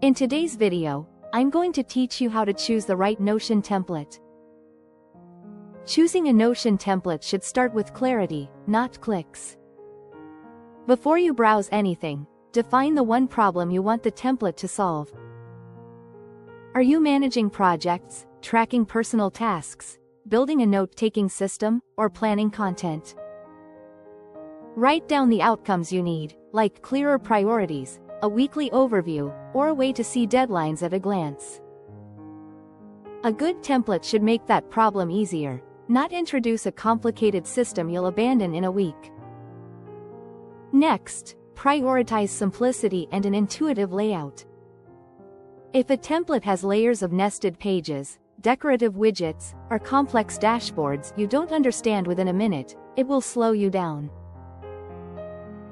In today's video, I'm going to teach you how to choose the right Notion template. Choosing a Notion template should start with clarity, not clicks. Before you browse anything, define the one problem you want the template to solve. Are you managing projects, tracking personal tasks, building a note-taking system, or planning content? Write down the outcomes you need, like clearer priorities, a weekly overview, or a way to see deadlines at a glance. A good template should make that problem easier, not introduce a complicated system you'll abandon in a week. Next, prioritize simplicity and an intuitive layout. If a template has layers of nested pages, decorative widgets, or complex dashboards you don't understand within a minute, it will slow you down.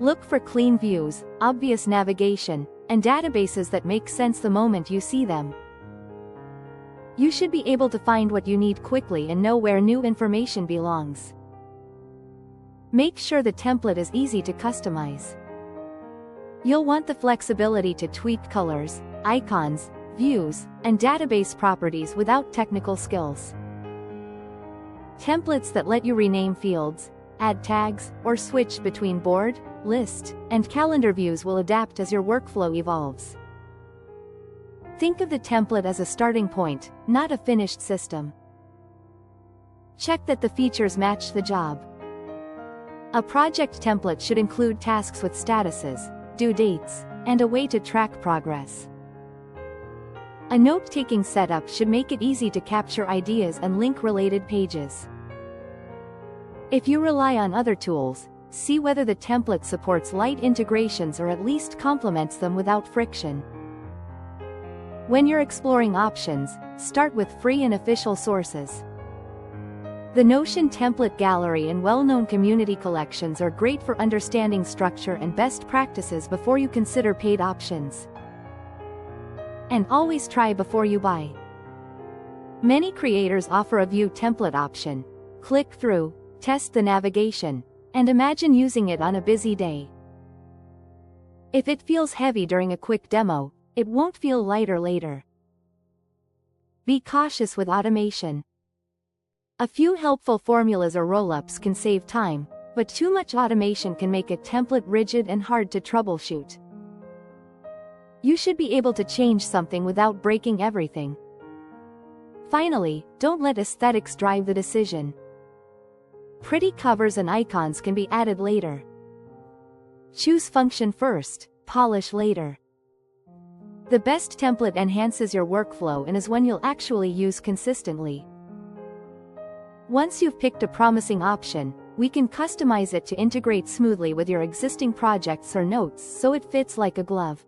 Look for clean views, obvious navigation, and databases that make sense the moment you see them. You should be able to find what you need quickly and know where new information belongs. Make sure the template is easy to customize. You'll want the flexibility to tweak colors, icons, views, and database properties without technical skills. Templates that let you rename fields, add tags, or switch between board, list, and calendar views will adapt as your workflow evolves. Think of the template as a starting point, not a finished system. Check that the features match the job. A project template should include tasks with statuses, due dates, and a way to track progress. A note-taking setup should make it easy to capture ideas and link related pages. If you rely on other tools, see whether the template supports light integrations or at least complements them without friction. When you're exploring options, start with free and official sources. The Notion template gallery and well-known community collections are great for understanding structure and best practices before you consider paid options. And always try before you buy. Many creators offer a view template option. Click through, test the navigation, and imagine using it on a busy day. If it feels heavy during a quick demo, it won't feel lighter later. Be cautious with automation. A few helpful formulas or roll-ups can save time, but too much automation can make a template rigid and hard to troubleshoot. You should be able to change something without breaking everything. Finally, don't let aesthetics drive the decision. Pretty covers and icons can be added later. Choose function first, polish later. The best template enhances your workflow and is one you'll actually use consistently. Once you've picked a promising option, we can customize it to integrate smoothly with your existing projects or notes so it fits like a glove.